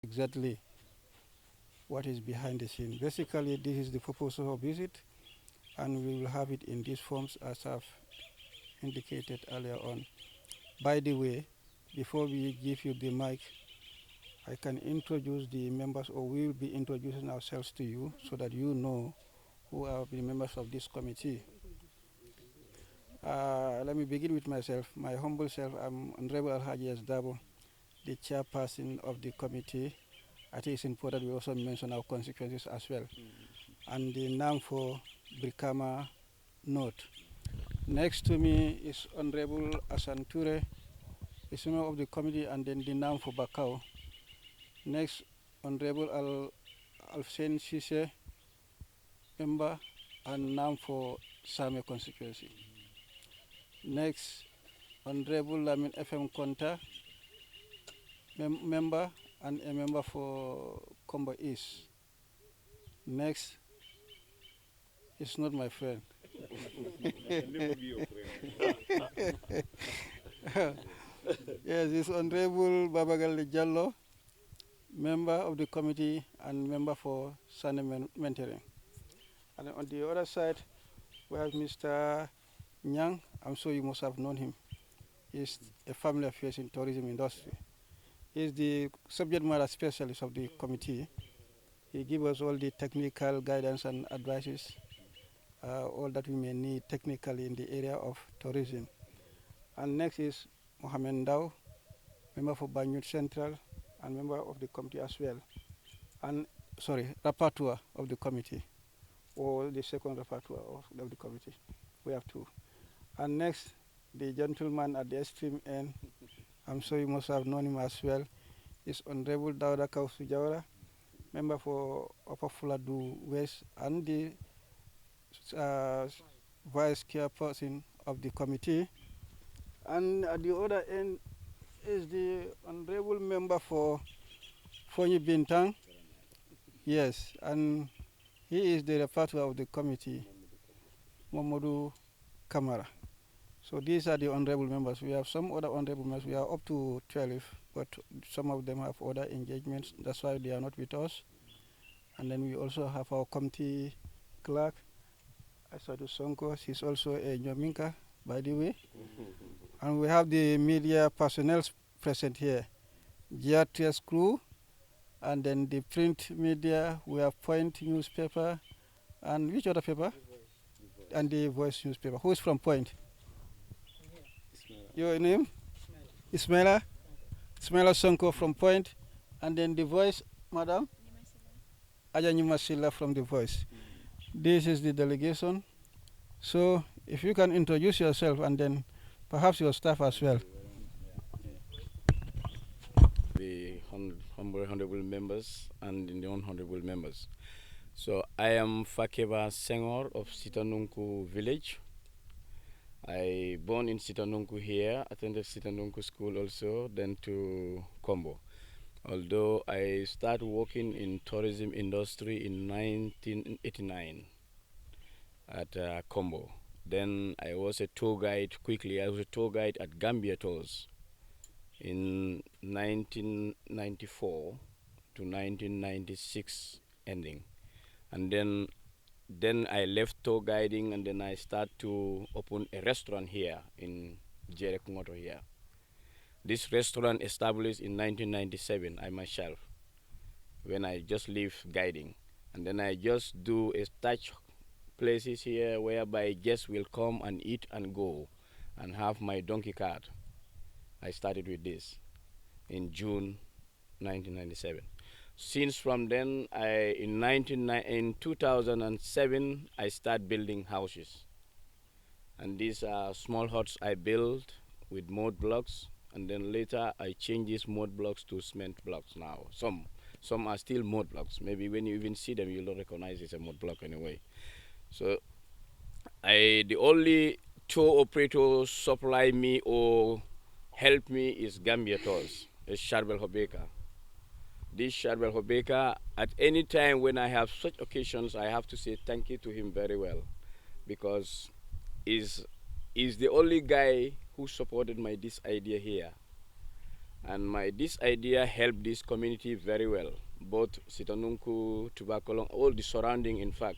exactly what is behind the scene. Basically, this is the purpose of our visit, and we will have it in these forms as I've indicated earlier on. By the way, before we give you the mic, I can introduce the members, or we will be introducing ourselves to you so that you know who are the members of this committee. Let me begin with myself. My humble self, I'm Honorable Alhaji Dabo, the chairperson of the committee. I think it's important we also mention our consequences as well. And the name for Brikama North. Next to me is Honorable Asanture, is member of the committee, and then the name for Bakau. Next, Honorable Alfsen Sise, member, and name for Same constituency. Next, Honorable Lamin FM Konta, member and a member for Combo East. Next, it's not my friend. Yes, it's Honorable Babagal Jallo, member of the committee and member for Sane Mentoring. And on the other side, we have Mr. Nyang. I'm sure you must have known him. He's a family affairs in tourism industry. He's the subject matter specialist of the committee. He gives us all the technical guidance and advices, all that we may need technically in the area of tourism. And next is Mohamed Ndao, member for Banyut Central and member of the committee as well. And sorry, rapporteur of the committee, or the second rapporteur of the committee. We have two. And next, the gentleman at the extreme end, I'm sure you must have known him as well, is Honorable Dauda Kausu Jawara, member for Upper Fuladu West and the vice chairperson of the committee. And at the other end is the honorable member for Fonyi Bintang. Yes, and he is the rapporteur of the committee, Momodu Kamara. So these are the honorable members. We have some other honorable members. We are up to 12, but some of them have other engagements. That's why they are not with us. And then we also have our committee clerk, Asadu Sonko. He's also a Nyominka, by the way. And we have the media personnel present here. GRTS crew, and then the print media, we have Point newspaper, and which other paper? And the Voice newspaper. Who is from Point? Your name? Ismaila? Ismaila Sonko from Point. And then the Voice, madam? Aja Nyumasila from the Voice. This is the delegation. So if you can introduce yourself and then perhaps your staff as well. The honorable members and the non-honorable members. So I am Fakeba Senghor of Sitanunku village. I born in Sitanunku here, attended Sitanunku school also, then to Kombo. Although I started working in tourism industry in 1989 at Kombo. Then I was a tour guide quickly. I was a tour guide at Gambia Tours in 1994 to 1996 ending. And then I left tour guiding and then I started to open a restaurant here in Jerekungoto here. This restaurant established in 1997, I myself, when I just leave guiding. And then I just do a touch places here whereby guests will come and eat and go and have my donkey cart. I started with this in June 1997. Since from then, in 2007, I started building houses. And these are small huts I built with mud blocks, and then later I changed these mud blocks to cement blocks now. Some are still mud blocks. Maybe when you even see them, you'll not recognize it's a mud block anyway. So the only tour operator supply me or help me is Gambia Tours. It's Sharbel Hobeka. This Sharbel Hobeka, at any time when I have such occasions, I have to say thank you to him very well, because he's the only guy who supported this idea here. And this idea helped this community very well, both Sitanunku, Tubakolong, all the surrounding, in fact.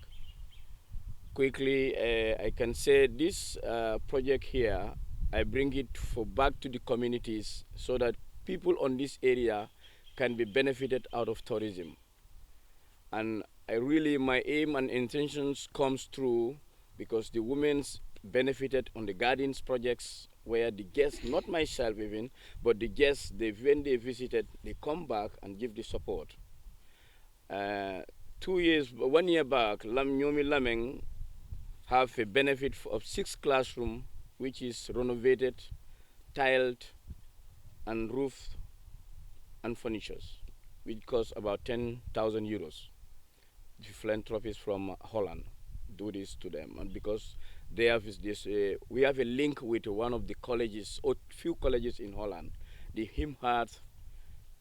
Quickly, I can say this project here, I bring it back to the communities so that people on this area can be benefited out of tourism. And my aim and intentions comes through because the women's benefited on the gardens projects where the guests, not myself even, but the guests, when they visited, they come back and give the support. 1 year back, Nyomi Lameng have a benefit of 6 classrooms, which is renovated, tiled, and roofed, and furnitures, which cost about 10,000 euros. The philanthropists from Holland do this to them, and because they have this, we have a link with one of the colleges, or few colleges in Holland, the Himhart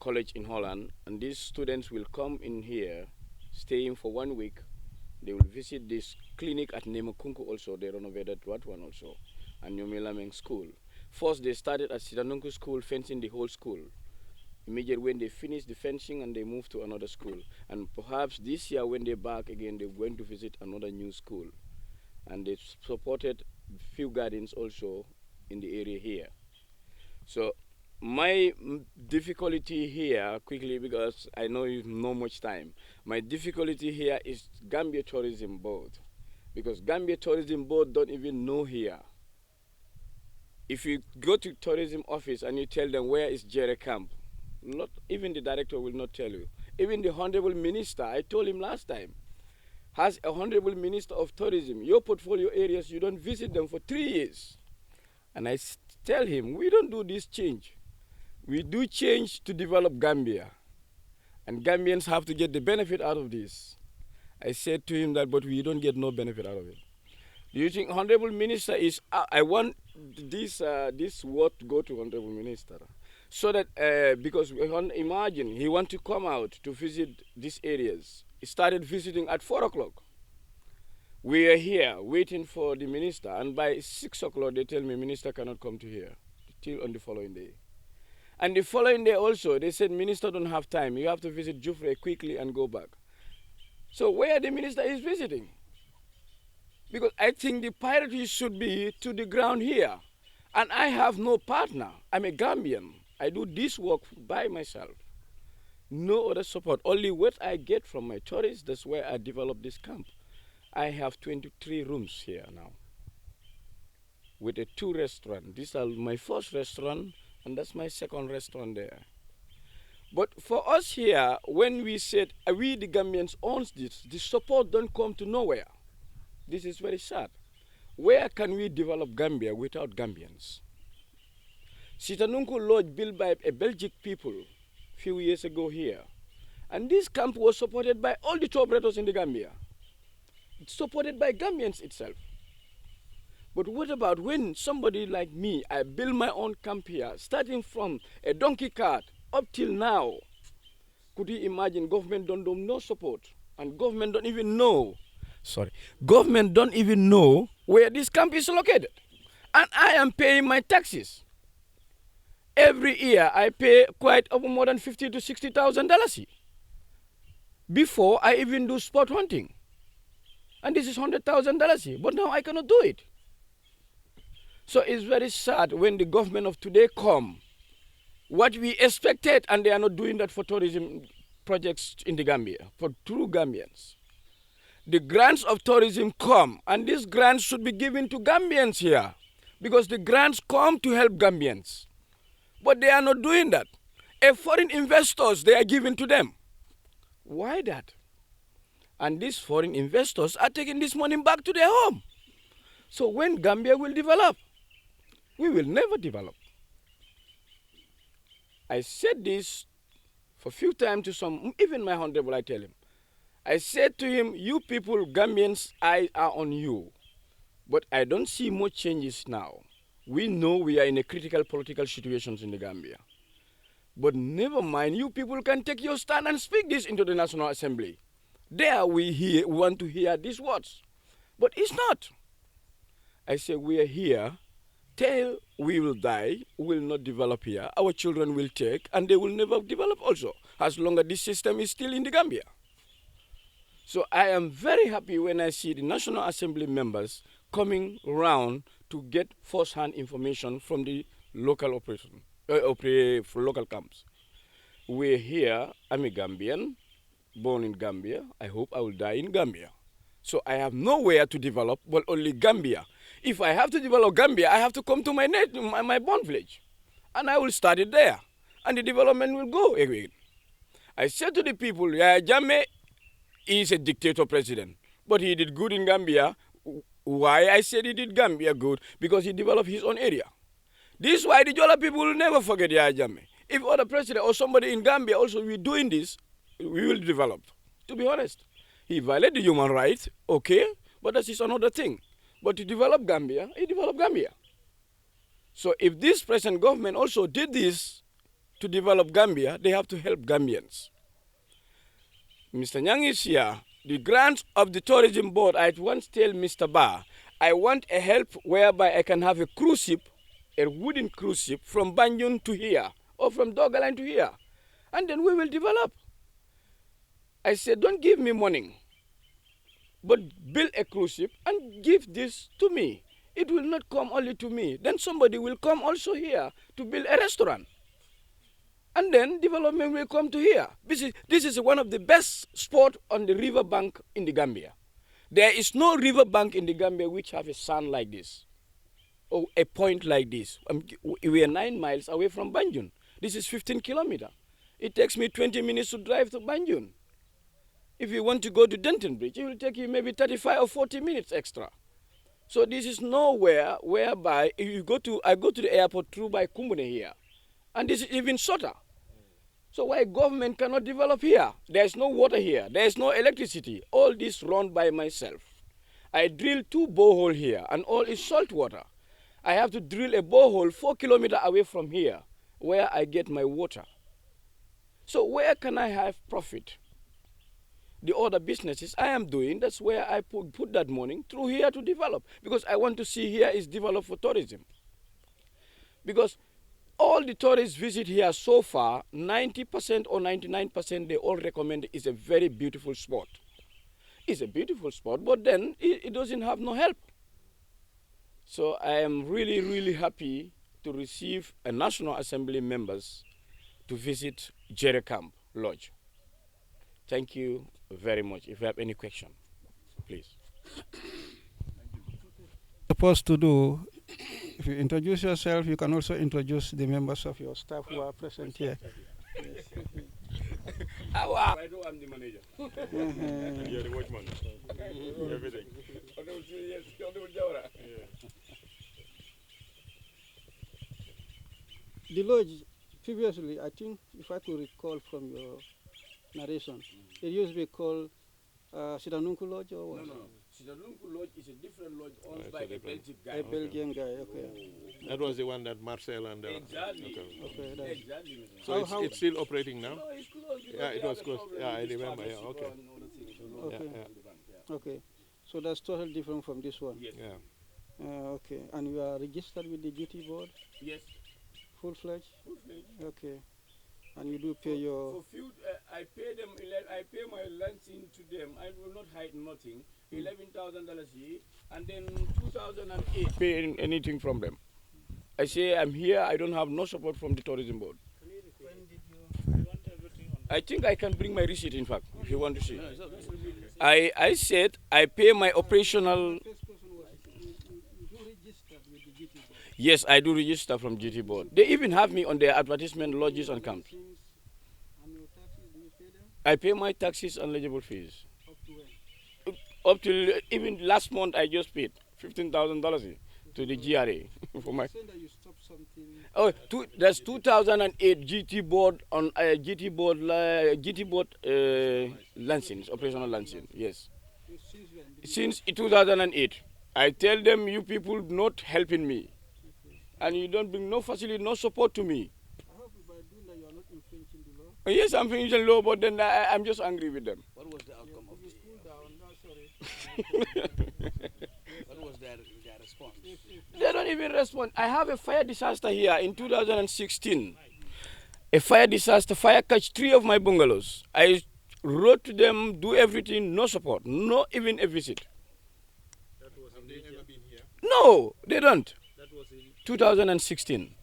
College in Holland, and these students will come in here, staying for 1 week. They will visit this clinic at Nemokunku also. They renovated that one also, and Nyomilameng School. First, they started at Sitanunku School, fencing the whole school. Immediately when they finish the fencing, and they move to another school. And perhaps this year when they're back again, they're going to visit another new school. And they supported few gardens also in the area here. So my difficulty here, quickly, because I know you have no much time, my difficulty here is Gambia Tourism Board. Because Gambia Tourism Board don't even know here. If you go to tourism office and you tell them where is Jere Camp, not even the director will not tell you. Even the Honorable Minister, I told him last time, has a Honorable Minister of Tourism. Your portfolio areas, you don't visit them for 3 years. And I tell him, we don't do this change. We do change to develop Gambia. And Gambians have to get the benefit out of this. I said to him that, but we don't get no benefit out of it. Do you think Honorable Minister is, I want this word to go to Honorable Minister. So that, because imagine, he want to come out to visit these areas. He started visiting at 4 o'clock. We are here waiting for the minister, and by 6 o'clock they tell me minister cannot come to here till on the following day. And the following day also, they said minister don't have time. You have to visit Jufre quickly and go back. So where the minister is visiting? Because I think the priority should be to the ground here. And I have no partner. I'm a Gambian. I do this work by myself. No other support. Only what I get from my tourists, that's where I develop this camp. I have 23 rooms here now with 2 restaurants. These are my first restaurant, and that's my second restaurant there. But for us here, when we said we the Gambians owns this, the support don't come to nowhere. This is very sad. Where can we develop Gambia without Gambians? Sitanunku Lodge built by a Belgian people a few years ago here. And this camp was supported by all the tour operators in the Gambia. It's supported by Gambians itself. But what about when somebody like me, I build my own camp here, starting from a donkey cart up till now? Could you imagine government don't no support, and government don't even know, government don't even know where this camp is located. And I am paying my taxes. Every year I pay quite over more than $50,000 to $60,000 before I even do sport hunting. And this is $100,000, but now I cannot do it. So it's very sad when the government of today come, what we expected, and they are not doing that for tourism projects in the Gambia, for true Gambians. The grants of tourism come, and these grants should be given to Gambians here, because the grants come to help Gambians. But they are not doing that. Foreign investors, they are giving to them. Why that? And these foreign investors are taking this money back to their home. So when Gambia will develop, we will never develop. I said this for a few times to some, even my honorable, I tell him. I said to him, you people, Gambians, eyes are on you. But I don't see much changes now. We know we are in a critical political situations in the Gambia. But never mind, you people can take your stand and speak this into the National Assembly. There we want to hear these words. But it's not. I say we are here till we will die, we will not develop here. Our children will take, and they will never develop also, as long as this system is still in the Gambia. So I am very happy when I see the National Assembly members coming around to get first-hand information from the local local camps. We're here, I'm a Gambian, born in Gambia. I hope I will die in Gambia. So I have nowhere to develop, but only Gambia. If I have to develop Gambia, I have to come to my born village. And I will start it there. And the development will go again. I said to the people, Yaya Jammeh is a dictator president, but he did good in Gambia. Why I said he did Gambia good? Because he developed his own area. This is why the Jola people will never forget Yaya Jammeh. If other president or somebody in Gambia also will doing this, we will develop. To be honest, he violated the human rights, okay, but that is another thing. But to develop Gambia, he developed Gambia. So if this present government also did this to develop Gambia, they have to help Gambians. Mr. Nyang is here. The grants of the tourism board, I once tell Mr. Ba, I want a help whereby I can have a cruise ship, a wooden cruise ship from Banjul to here, or from Dogaland to here. And then we will develop. I said, don't give me money, but build a cruise ship and give this to me. It will not come only to me. Then somebody will come also here to build a restaurant. And then development will come to here. This is one of the best spots on the river bank in the Gambia. There is no river bank in the Gambia which have a sand like this, or a point like this. We are 9 miles away from Banjul. This is 15 kilometers. It takes me 20 minutes to drive to Banjul. If you want to go to Denton Bridge, it will take you maybe 35 or 40 minutes extra. So this is nowhere whereby if you go to, I go to the airport through by Kumbune here. And this is even shorter. So why government cannot develop here? There is no water here. There is no electricity. All this run by myself. I drill 2 boreholes here, and all is salt water. I have to drill a borehole 4 kilometers away from here, where I get my water. So where can I have profit? The other businesses I am doing, that's where I put that money through here to develop. Because I want to see here is developed for tourism. Because all the tourists visit here so far, 90% or 99%, they all recommend it's a very beautiful spot. It's a beautiful spot, but then it doesn't have no help. So I am really, really happy to receive a National Assembly members to visit Jere Camp Lodge. Thank you very much. If you have any question, please. Supposed to do, if you introduce yourself, you can also introduce the members of your staff who are present here. I know I'm the manager. You're the watchman. Everything. The lodge, previously, I think, if I could recall from your narration, it used to be called Sidanunku Lodge or what? No. Sidanunku Lodge is a different lodge owned by a Belgian guy. A Belgian guy, okay. That was the one that Marcel and Exactly. Okay, that's Exactly. So it's still operating now? No, it's closed. Yeah, it was closed. Yeah, I remember. Yeah, okay. okay. Yeah. Okay. So that's totally different from this one. Yes. Yeah. Okay. And you are registered with the GT board? Yes. Full-fledged? Full-fledged. Okay. And you do pay your... For few, I pay them. I pay my lancing to them. I will not hide nothing. $11,000 a year, and then 2008 pay anything from them. I say I'm here. I don't have no support from the tourism board. When did you want everything on? I think I can bring my receipt. In fact, if you want to see. I said I pay my operational. First question was, you do register with the GT board? Yes, I do register from GT board. They even have me on their advertisement lodges and camps. And your taxes, do you pay them? I pay my taxes and eligible fees. Up to when? Up till even last month, I just paid $15,000 to the GRA for my. Saying that you stopped something. Oh, that's 2008 GT board on GT board license, operational license. Yes, Since when? since 2008. I tell them you people not helping me, and you don't bring no facility, no support to me. I hope by doing that you are not infringing the law. Yes, I'm finishing law, but then I'm just angry with them. What was the outcome of You this? cool down, no, sorry. What was their response. They don't even respond. I have a fire disaster here in 2016. A fire disaster, fire catch 3 of my bungalows. I wrote to them, do everything, no support, no even a visit. Have they ever been here? No, they don't. That was in 2016.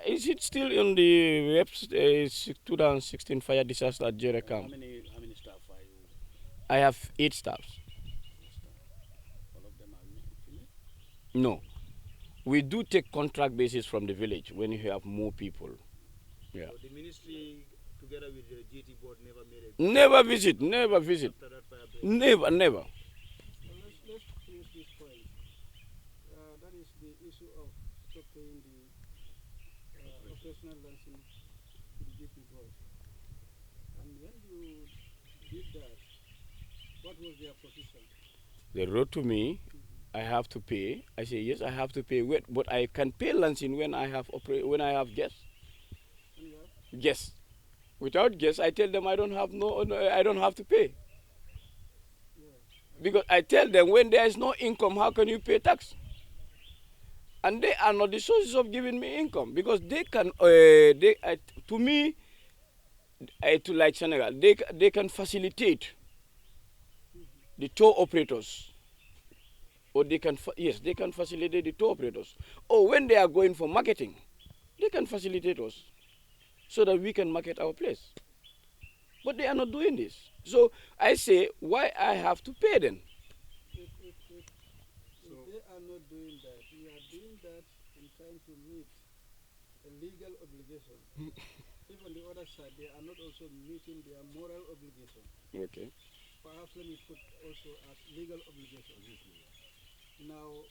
Is it still in the web? 2016 fire disaster at Jere how Camp. many staff are you? I have 8 staffs. All of them are female? No. We do take contract basis from the village when you have more people. Yeah. So the ministry, together with the GT board, never made a Never visit, never visit. after that fire break. Never, never. Let's clear this point. That is the issue of stop paying the operational license to the GP board. And when you did that, what was their position? They wrote to me, I have to pay. I say yes, I have to pay. Wait, but I can pay Lansing when I have guests. And you have Guests. Without guests, I tell them I don't have I don't have to pay. Because I tell them when there is no income, how can you pay tax? And they are not the sources of giving me income because they can. To me, to like Senegal, they can facilitate the tour operators. Or they can, they can facilitate the tour operators. Or when they are going for marketing, they can facilitate us so that we can market our place. But they are not doing this. So I say, why I have to pay them? if they are not doing that, you are doing that in trying to meet a legal obligation. If on the other side they are not also meeting their moral obligation, Okay. perhaps let me put also as legal obligation. Now,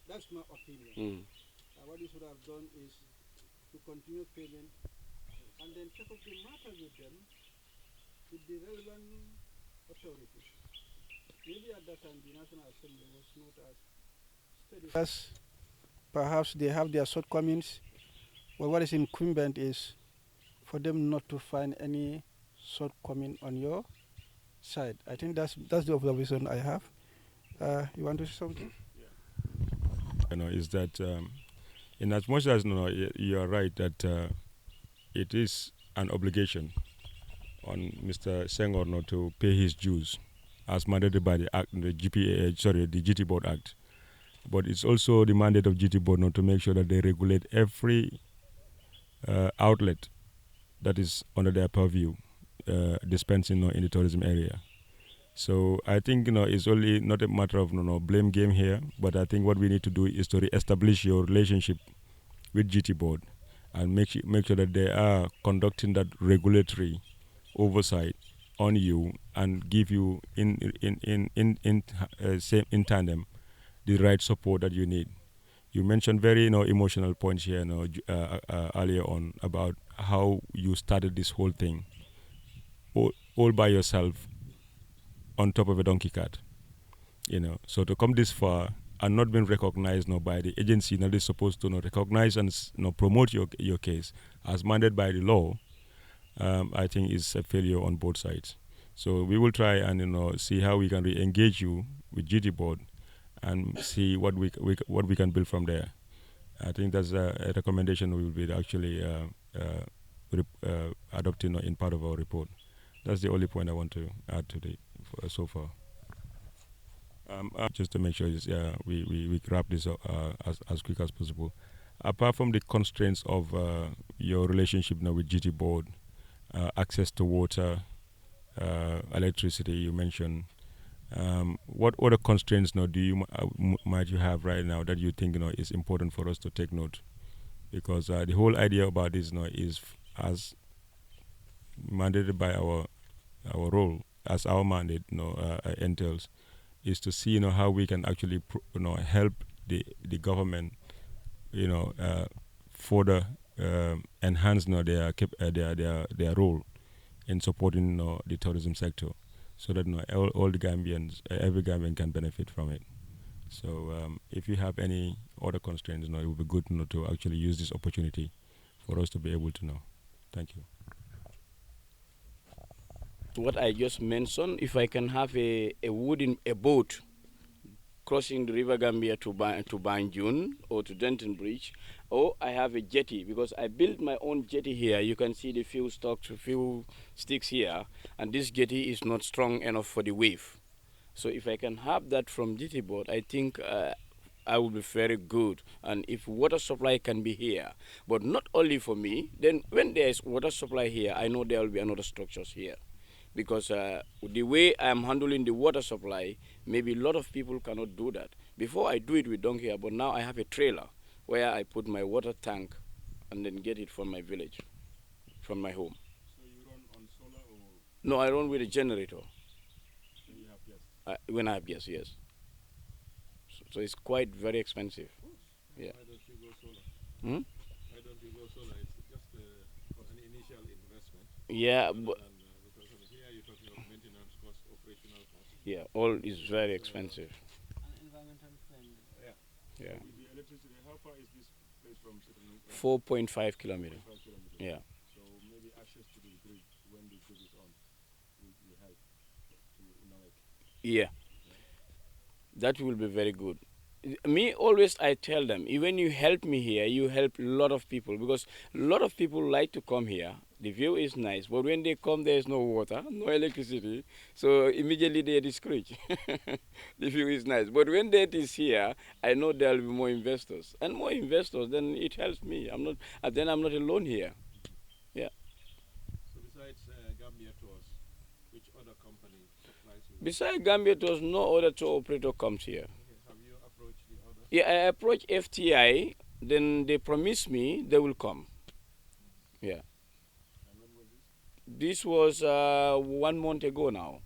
that's my opinion. What you should have done is to continue payment and then take up the matter with them, with the relevant authorities. Maybe at that time the National Assembly was not as steady. Perhaps they have their shortcomings, but what is incumbent is for them not to find any shortcoming on your side. I think that's the observation I have. You want to say something? Is that in as much as you are right that it is an obligation on Mr. Senghor to pay his dues as mandated by the act, the GT Board Act, but it's also the mandate of GT Board to make sure that they regulate every outlet that is under their purview, dispensing in the tourism area. So I think it's only not a matter of blame game here, but I think what we need to do is to re-establish your relationship with GT Board and make sure that they are conducting that regulatory oversight on you and give you in tandem the right support that you need. You mentioned very emotional points here earlier on about how you started this whole thing all by yourself on top of a donkey cart, So to come this far and not being recognized by the agency that is supposed to recognize and promote your case as mandated by the law, I think is a failure on both sides. So we will try and see how we can re-engage you with GT Board and see what we can build from there. I think that's a recommendation we will be actually adopting in part of our report. That's the only point I want to add today so far. Just to make sure we wrap this up as quick as possible. Apart from the constraints of your relationship now with GT Board, access to water, electricity you mentioned, what other constraints now might you have right now that you think is important for us to take note? Because the whole idea about this is as mandated by our role as our mandate entails, is to see how we can actually help the government further enhance their role in supporting the tourism sector, so that all the Gambians, every Gambian can benefit from it. So if you have any other constraints, it would be good to actually use this opportunity for us to be able to know. Thank you. What I just mentioned, if I can have a boat crossing the River Gambia to Banjul or to Denton Bridge, or I have a jetty because I built my own jetty here. You can see the few sticks here, and this jetty is not strong enough for the wave. So if I can have that from jetty boat, I think I will be very good. And if water supply can be here, but not only for me, then when there is water supply here, I know there will be another structures here. Because the way I'm handling the water supply, maybe a lot of people cannot do that. Before I do it with donkey, but now I have a trailer where I put my water tank and then get it from my village, from my home. So you run on solar or No, I run with a generator. when you have gas? When I have gas, yes. So it's quite very expensive. Yeah. Why don't you go solar? Hmm? Why don't you go solar? It's just for an initial investment. Yeah, Rather but than, because I mean, here you're talking of maintenance cost, operational cost. yeah, all is very expensive. Environmental friendly. Yeah. With the electricity, how far is this place from Settlement? 4.5 kilometers. 5 kilometers. Yeah. So maybe access to the grid when the grid is on will help to Unawek. Yeah. That will be very good. Me, always I tell them, when you help me here, you help a lot of people, because a lot of people like to come here. The view is nice, but when they come, there is no water, no electricity, so immediately they discourage. The view is nice, but when that is here, I know there will be more investors, and more investors, then it helps me. I'm not alone here. Yeah. So besides Gambia Tours, which other company supplies you? Besides Gambia Tours, no other tour operator comes here. Okay, have you approached the others? Yeah, I approached FTI, then they promised me they will come. Yeah. And when was this? This was 1 month ago now.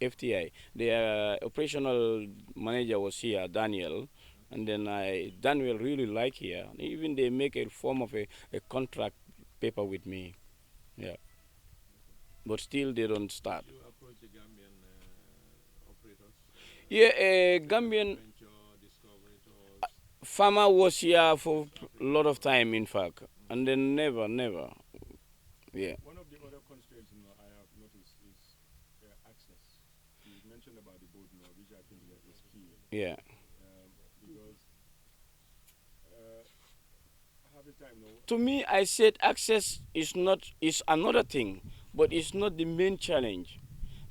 FTI. The operational manager was here, Daniel, and then Daniel really like here. Even they make a form of a contract paper with me. Yeah. But still they don't start. You approach the Gambian operators? Yeah, Gambian Venture, Discovery Tours? farmer was here for a lot of time, in fact, and then never. Yeah. One of the other constraints I have noticed is access. You mentioned about the boat now, which I think is key. Yeah. Because half the time now, To me, I said access is another thing, but it's not the main challenge.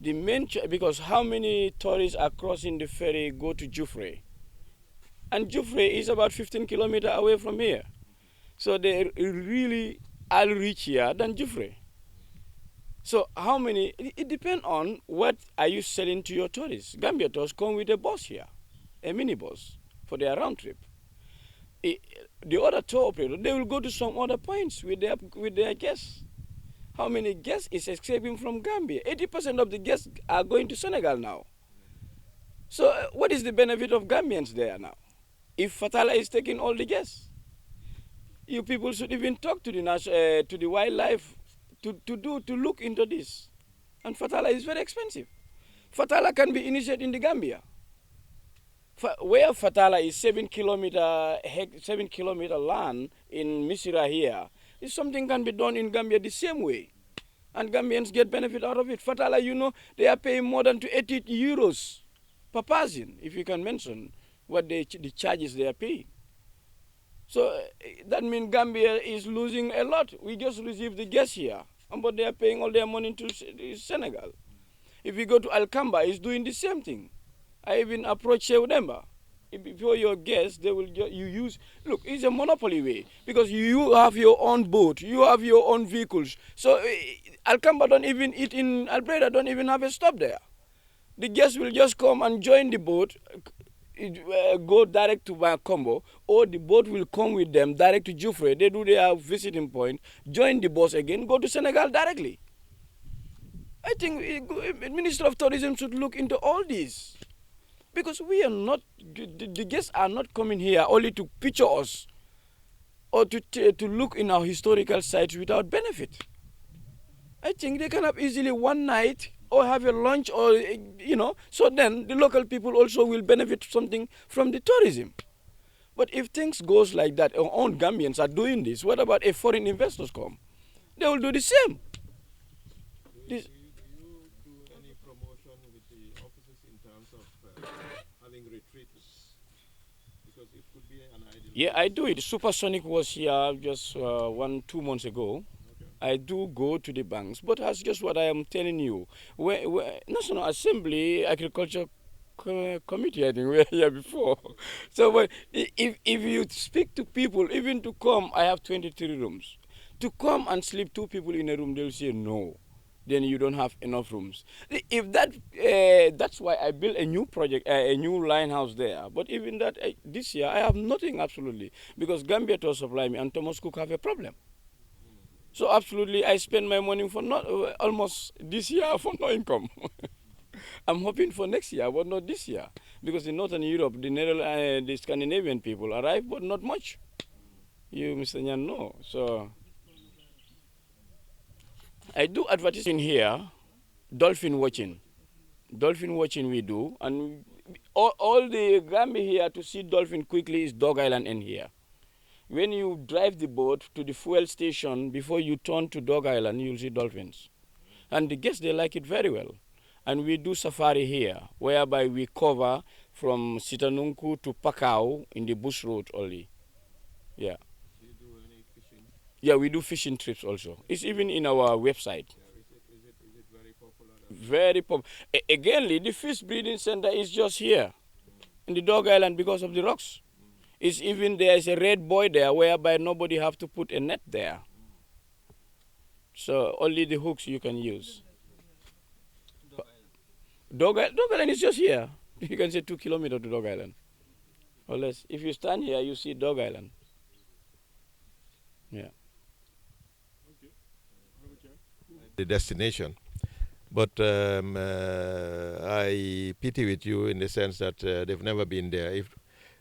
The main because how many tourists are crossing the ferry go to Jufre, and Jufre is about 15 kilometers away from here, so they really are richer than Jufre. So how many? It depends on what are you selling to your tourists. Gambia tourists come with a bus here, a minibus for their round trip. The other tour operator, they will go to some other points with their guests. How many guests is escaping from Gambia? 80% of the guests are going to Senegal now. So what is the benefit of Gambians there now? If Fatala is taking all the guests, you people should even talk to the wildlife to look into this. And Fatala is very expensive. Fatala can be initiated in the Gambia. Where Fatala is 7 kilometer land in Misira here, is something can be done in Gambia the same way. And Gambians get benefit out of it. Fatala, they are paying more than 80 euros per person, if you can mention what the charges they are paying. So that means Gambia is losing a lot. We just received the guests here, but they are paying all their money to Senegal. If you go to Alcamba, it's doing the same thing. I even approached Sheudemba. Before your guests, they will look, it's a monopoly way, because you have your own boat, you have your own vehicles. So Alcamba don't even eat in Albreda, don't even have a stop there. The guests will just come and join the boat, go direct to Bakombo, or the boat will come with them direct to Jufre. They do their visiting point, join the bus again, go to Senegal directly. I think Minister of Tourism should look into all this. Because we are not, the guests are not coming here only to picture us or to look in our historical sites without benefit. I think they can have easily one night or have a lunch or, so then the local people also will benefit something from the tourism. But if things goes like that, our own Gambians are doing this, what about if foreign investors come? They will do the same. Do you do any promotion with the offices in terms of having having retreats? Because it could be an ideal. Yeah, I do it. Supersonic was here just 2 months ago. Okay. I do go to the banks, but that's just what I am telling you. Where National Assembly Agriculture Committee, I think we were here before. So if you speak to people, even to come, I have 23 rooms. To come and sleep 2 people in a room, they'll say no. Then you don't have enough rooms. If that's why I built a new project, a new line house there. But even that, this year I have nothing absolutely because Gambia to supply me and Thomas Cook have a problem. So absolutely, I spend my money for not almost this year for no income. I'm hoping for next year, but not this year, because in Northern Europe, the Scandinavian people arrive, but not much. You, Mr. Nyan, know. So I do advertising here, dolphin watching. Dolphin watching we do, and all the Gambia here to see dolphin quickly is Dog Island in here. When you drive the boat to the fuel station, before you turn to Dog Island, you'll see dolphins. And the guests, they like it very well. And we do safari here, whereby we cover from Sitanunku to Pakao in the bush road only. Yeah. Do you do any fishing? Yeah, we do fishing trips also. It's even in our website. Yeah, is it very popular? Very popular. Again, the fish breeding center is just here in the Dog Island because of the rocks. It's even there is a red buoy there whereby nobody have to put a net there. So only the hooks you can use. Dog Island is just here. You can say 2 kilometers to Dog Island. Or less. If you stand here, you see Dog Island. Yeah. The destination. But I pity with you in the sense that they've never been there.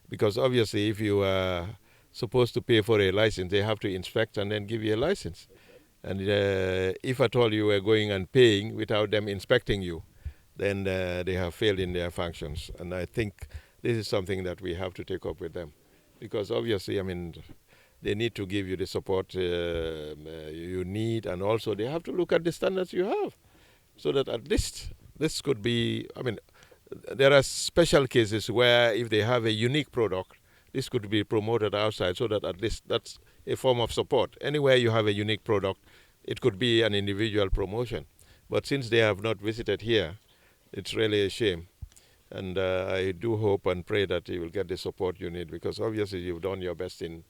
Because obviously if you are supposed to pay for a license, they have to inspect and then give you a license. And if at all you were going and paying without them inspecting you, then they have failed in their functions. And I think this is something that we have to take up with them. Because obviously, I mean, they need to give you the support you need, and also they have to look at the standards you have. So that at least this could be, I mean, there are special cases where if they have a unique product, this could be promoted outside so that at least that's a form of support. Anywhere you have a unique product, it could be an individual promotion. But since they have not visited here, it's really a shame. And I do hope and pray that you will get the support you need, because obviously you've done your best in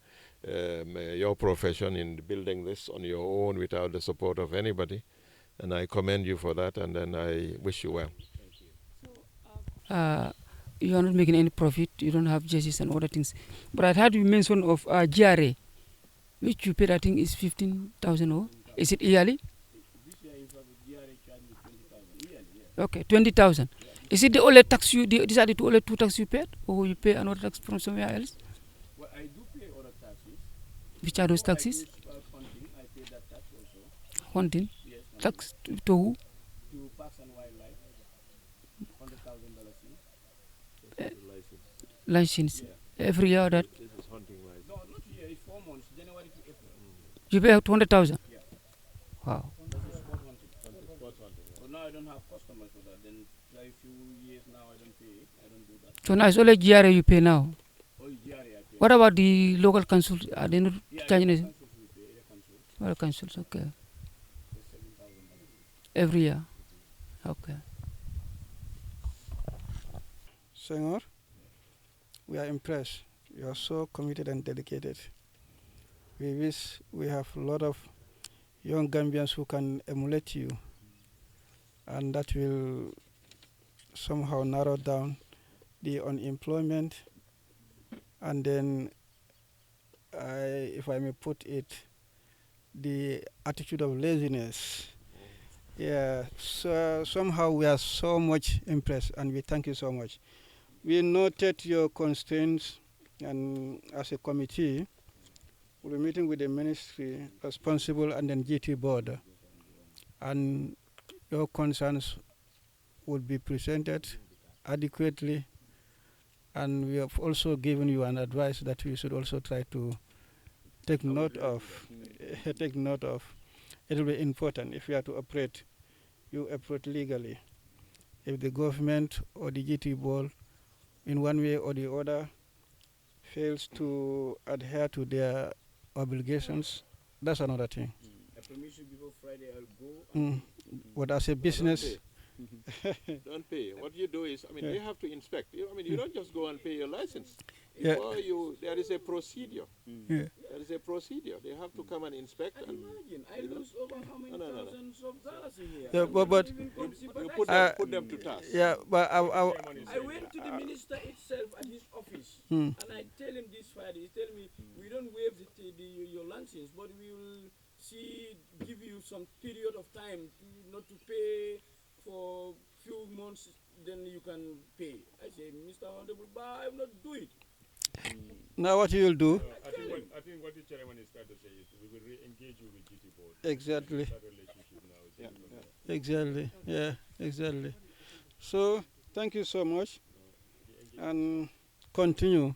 your profession in building this on your own without the support of anybody. And I commend you for that, and then I wish you well. You are not making any profit, you don't have jerseys and other things. But I heard you mention of GRA, which you paid, I think, is 15,000 or is it yearly? This year, in fact, the GRA charged me 20,000 yearly. Yeah. Okay, 20,000. Is it the only tax you, these are the only 2 tax you paid, or you pay another tax from somewhere else? Well, I do pay other taxes. Which are those taxes? Hunting, I pay that tax also. Hunting? Yes. Tax to who? To Parks and Wildlife, $100,000 License. Every year that This is hunting license. No, not here, it's 4 months, January to April. you pay 200,000. Yeah. Wow. That's sport hunting. But now I don't have customers for that. Then like few years now I don't pay. I don't do that. So now it's only GRA you pay now. Only GRA I pay. What about the local council? Are they not Yeah, charging area it? councils we pay, area councils. Well, councils, okay. That's $7,000. Every year. Okay. Senghor, we are impressed. You are so committed and dedicated. We wish we have a lot of young Gambians who can emulate you, and that will somehow narrow down the unemployment, and then, if I may put it, the attitude of laziness. Yeah, so somehow we are so much impressed, and we thank you so much. We noted your constraints, and as a committee, we'll be meeting with the ministry responsible and then GT board, and your concerns will be presented adequately, and we have also given you an advice that we should also try to take note of. Take note of. It will be important if you are to operate, you operate legally. If the government or the GT board in one way or the other fails to adhere to their obligations, that's another thing. I promise you before Friday I'll go. But as a business, Don't pay. What you do is, I mean, Yeah. they have to inspect. You don't just go and pay your license. Yeah. Before there is a procedure. yeah. There is a procedure. They have to come and inspect. And imagine, I lose over how many No. thousands of dollars a year. Yeah, I but- wouldn't even You consider put that. them to task. yeah, but I went to the minister itself at his office, and I tell him this Friday. He tell me we don't waive your license, but we will give you some period of time not to pay for few months. Then you can pay. I say, Mr. Honorable, but I will not do it. now what you will do, I think what the chairman is trying to say is we will re-engage you with GT board. exactly, That relationship now is exactly, yeah, exactly. So thank you so much, and continue.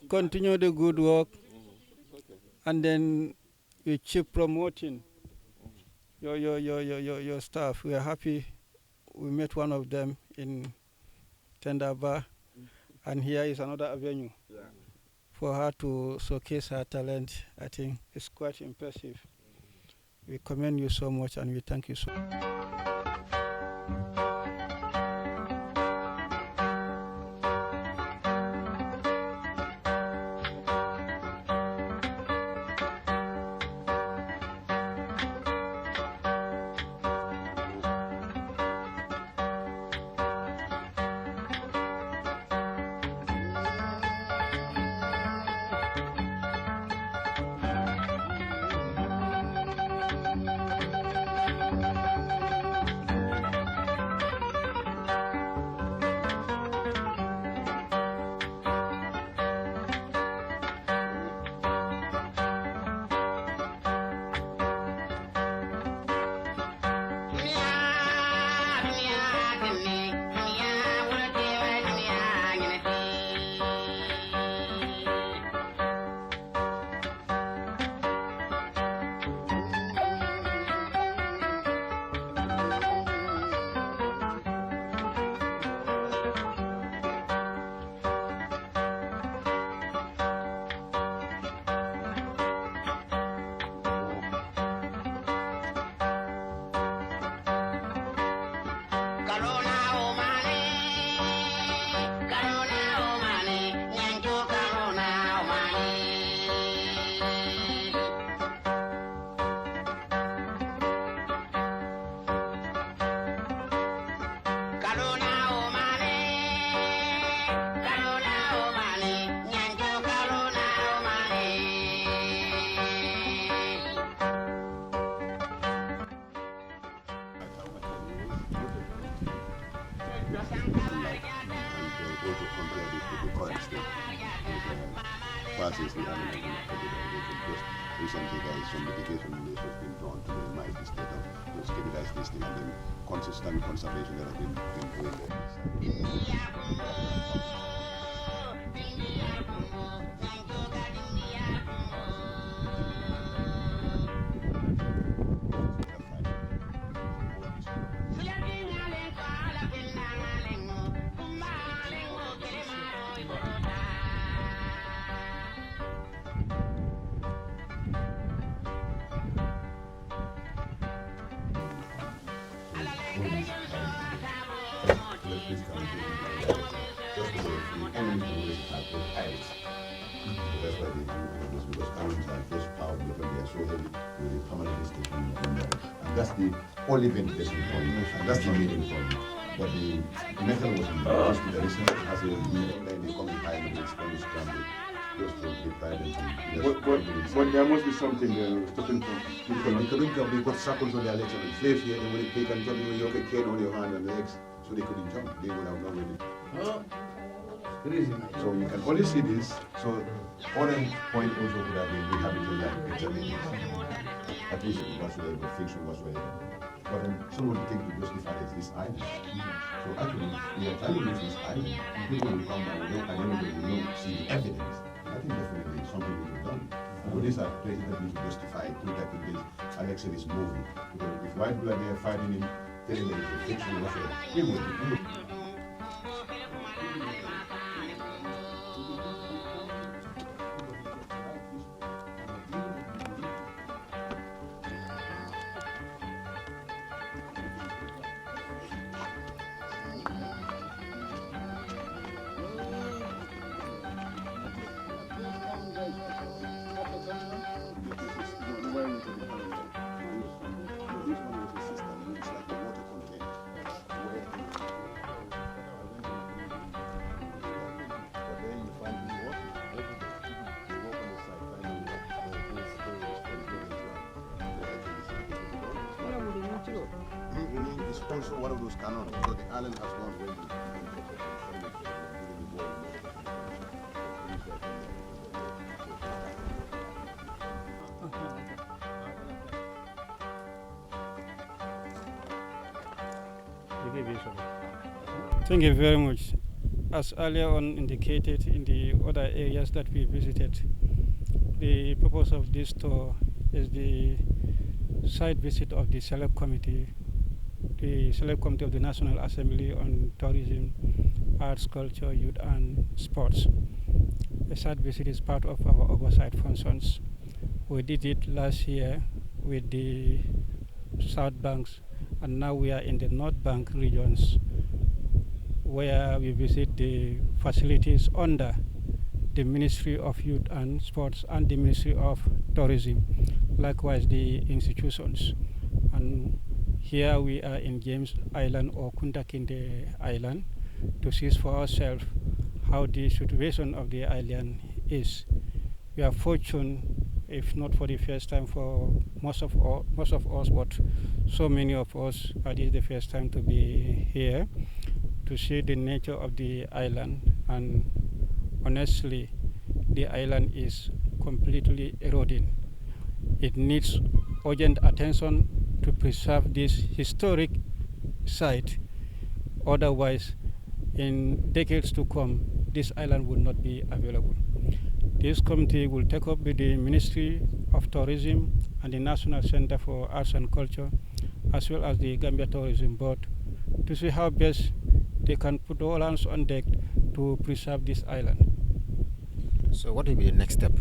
Continue the good work, and then you keep promoting your staff. We are happy. We met one of them in Tendaba, and here is another avenue for her to showcase her talent. I think it's quite impressive. We commend you so much, and we thank you so much. passes the animal just recently there is some mitigation measures being drawn to minimize the state of stabilize this thing and then consistent conservation that have been going That's the only ventilation point, and that's the main problem. But the metal was used to the research as a then they come in time and it's going to scramble just to deprive them. But there must be something stopping from They couldn't jump, they got shackles on their legs and slaves here, they can jump, you have a cane on your hand and legs, so they couldn't jump, they would have not really. So you can only see this, so other point also could have been rehabilitated like Benjamin. At least whatsoever, fiction whatsoever. But someone think to justify this island. So actually, we are trying to use this island. People will come and look and everybody will see the evidence. I think definitely something needs to be done. But these are places that need to justify it. Look at this Alex in this movie. Because if white people are there fighting him, telling them it's a fiction whatsoever, we will. sponsor one of those cannons because the island has one ready. Thank you very much. As earlier on indicated in the other areas that we visited, the purpose of this tour is the site visit of the Select Committee, of the National Assembly on Tourism, Arts, Culture, Youth and Sports. The site visit is part of our oversight functions. We did it last year with the South Banks, and now we are in the North Bank regions, where we visit the facilities under the Ministry of Youth and Sports and the Ministry of Tourism, likewise the institutions. And here we are in James Island or Kunta Kinte Island to see for ourselves how the situation of the island is. We are fortunate, if not for the first time for most of us, but so many of us, it is the first time to be here to see the nature of the island. And honestly, the island is completely eroding. It needs urgent attention to preserve this historic site. Otherwise, in decades to come, this island will not be available. This committee will take up with the Ministry of Tourism and the National Center for Arts and Culture, as well as the Gambia Tourism Board, to see how best they can put all hands on deck to preserve this island. So what will be the next step?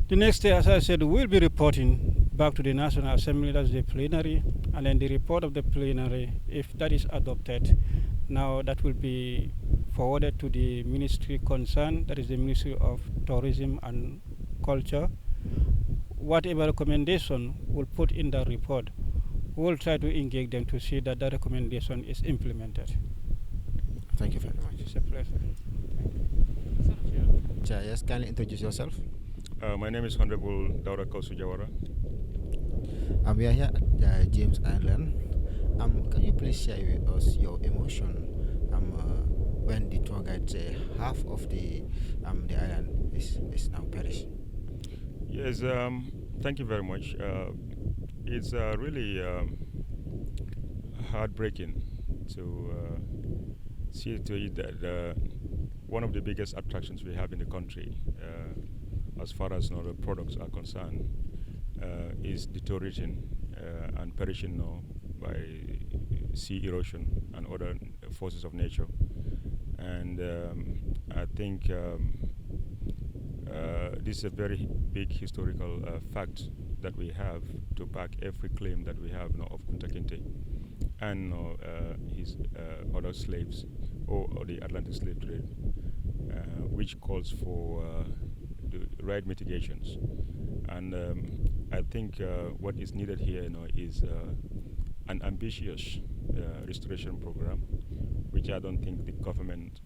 The next step, as I said, we'll be reporting back to the National Assembly, that's the plenary, and then the report of the plenary, if that is adopted, now that will be forwarded to the ministry concerned, that is the Ministry of Tourism and Culture. Whatever recommendation we'll put in the report, we'll try to engage them to see that the recommendation is implemented. Thank you very much. It's a pleasure. Chair, yes, kindly introduce yourself. My name is Honorable Daura Kausu Jawara. We are here at James Island. Can you please share with us your emotion when the tour guide say half of the island is now perished? Yes, thank you very much. It's really heartbreaking to see that one of the biggest attractions we have in the country, as far as the products are concerned, is deteriorating and perishing by sea erosion and other forces of nature. And I think this is a very big historical fact that we have to back every claim that we have of Kunta Kinte and his other slaves or the Atlantic slave trade, which calls for the right mitigations. And I think what is needed here is an ambitious restoration program, which I don't think the government